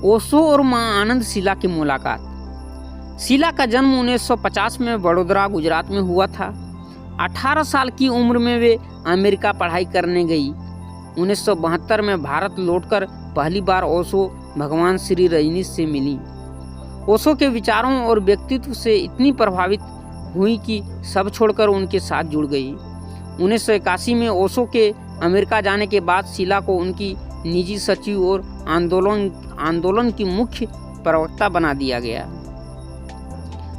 ओशो और मां आनंद शीला की मुलाकात। शीला का जन्म 1950 में वडोदरा गुजरात में हुआ था। 18 साल की उम्र में वे अमेरिका पढ़ाई करने गई। 1972 में भारत लौटकर पहली बार ओशो भगवान श्री रजनीश से मिली। ओशो के विचारों और व्यक्तित्व से इतनी प्रभावित हुई कि सब छोड़कर उनके साथ जुड़ गई। 1981 में ओशो के अमेरिका जाने के बाद शीला को उनकी निजी सचिव और आंदोलन की मुख्य प्रवक्ता बना दिया गया।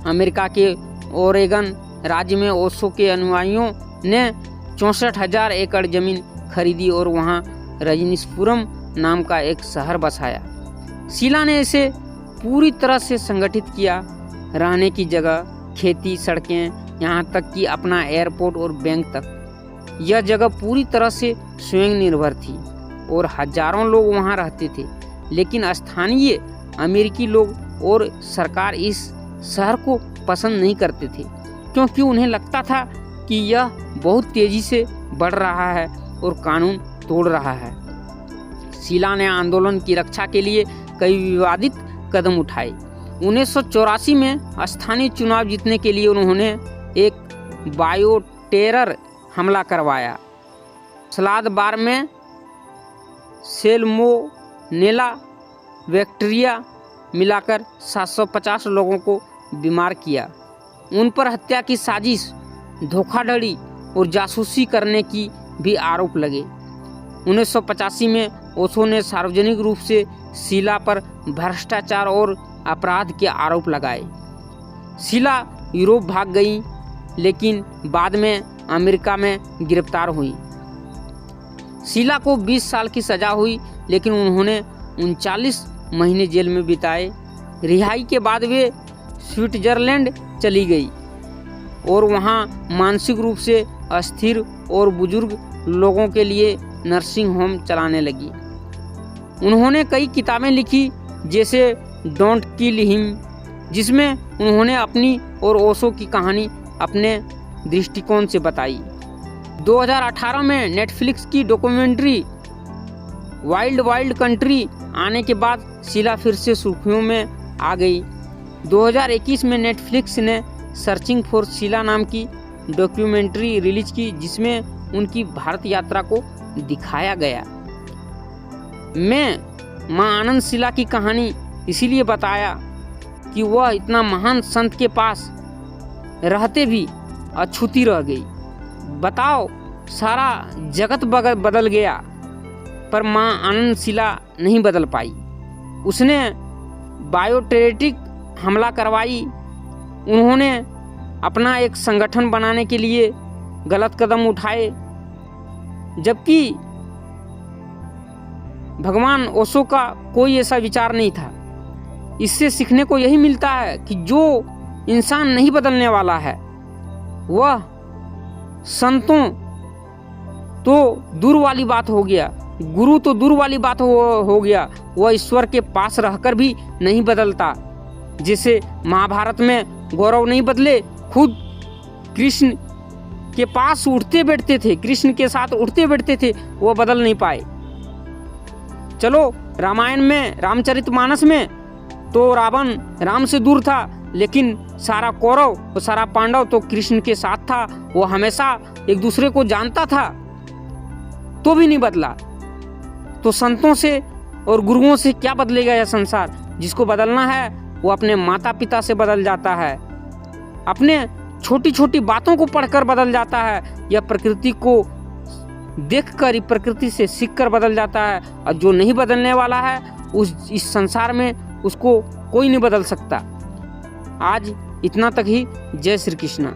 अमेरिका के ओरेगन राज्य में ओशो के अनुयायियों ने 64,000 एकड़ जमीन खरीदी और वहां रजनीशपुरम नाम का एक शहर बसाया। शीला ने इसे पूरी तरह से संगठित किया। रहने की जगह, खेती, सड़कें, यहाँ तक कि अपना एयरपोर्ट और बैंक तक। यह जगह पूरी तरह से स्वयं निर्भर थी और हजारों लोग वहाँ रहते थे। लेकिन स्थानीय अमेरिकी लोग और सरकार इस शहर को पसंद नहीं करते थे, क्योंकि उन्हें लगता था कि यह बहुत तेजी से बढ़ रहा है और कानून तोड़ रहा है। शीला ने आंदोलन की रक्षा के लिए कई विवादित कदम उठाए। 1984 में स्थानीय चुनाव जीतने के लिए उन्होंने एक बायो टेरर हमला करवाया। सलाद बार में सेल्मोनेला बैक्टीरिया मिलाकर 750 लोगों को बीमार किया। उन पर हत्या की साजिश, धोखाधड़ी और जासूसी करने की भी आरोप लगे। 1985 में ओशो ने सार्वजनिक रूप से शीला पर भ्रष्टाचार और अपराध के आरोप लगाए। शीला यूरोप भाग गई, लेकिन बाद में अमेरिका में गिरफ्तार हुई। शीला को 20 साल की सजा हुई, लेकिन उन्होंने 39 महीने जेल में बिताए। रिहाई के बाद वे स्विट्जरलैंड चली गई और वहाँ मानसिक रूप से अस्थिर और बुजुर्ग लोगों के लिए नर्सिंग होम चलाने लगी। उन्होंने कई किताबें लिखी, जैसे डोंट किल हिम, जिसमें उन्होंने अपनी और ओशो की कहानी अपने दृष्टिकोण से बताई। 2018 में नेटफ्लिक्स की डॉक्यूमेंट्री वाइल्ड वाइल्ड कंट्री आने के बाद शीला फिर से सुर्खियों में आ गई। 2021 में नेटफ्लिक्स ने सर्चिंग फॉर शीला नाम की डॉक्यूमेंट्री रिलीज की, जिसमें उनकी भारत यात्रा को दिखाया गया। मैं मां आनंद शीला की कहानी इसीलिए बताया कि वह इतना महान संत के पास रहते भी अछूती रह गई। बताओ, सारा जगत बदल गया, पर मां आनंद शीला नहीं बदल पाई। उसने बायोटेरेटिक हमला करवाई। उन्होंने अपना एक संगठन बनाने के लिए गलत कदम उठाए, जबकि भगवान ओशो का कोई ऐसा विचार नहीं था। इससे सीखने को यही मिलता है कि जो इंसान नहीं बदलने वाला है वह संतों तो दूर वाली बात हो गया, गुरु तो दूर वाली बात हो गया, वह ईश्वर के पास रहकर भी नहीं बदलता। जैसे महाभारत में गौरव नहीं बदले, खुद कृष्ण के पास उठते बैठते थे, कृष्ण के साथ उठते बैठते थे, वह बदल नहीं पाए। चलो, रामायण में, रामचरितमानस में तो रावण राम से दूर था, लेकिन सारा कौरव और सारा पांडव तो कृष्ण के साथ था। वो हमेशा एक दूसरे को जानता था, तो भी नहीं बदला। तो संतों से और गुरुओं से क्या बदलेगा यह संसार? जिसको बदलना है वो अपने माता पिता से बदल जाता है, अपने छोटी छोटी बातों को पढ़कर बदल जाता है, या प्रकृति को देखकर, प्रकृति से सीखकर बदल जाता है। और जो नहीं बदलने वाला है इस संसार में, उसको कोई नहीं बदल सकता। आज इतना तक ही। जय श्री कृष्ण।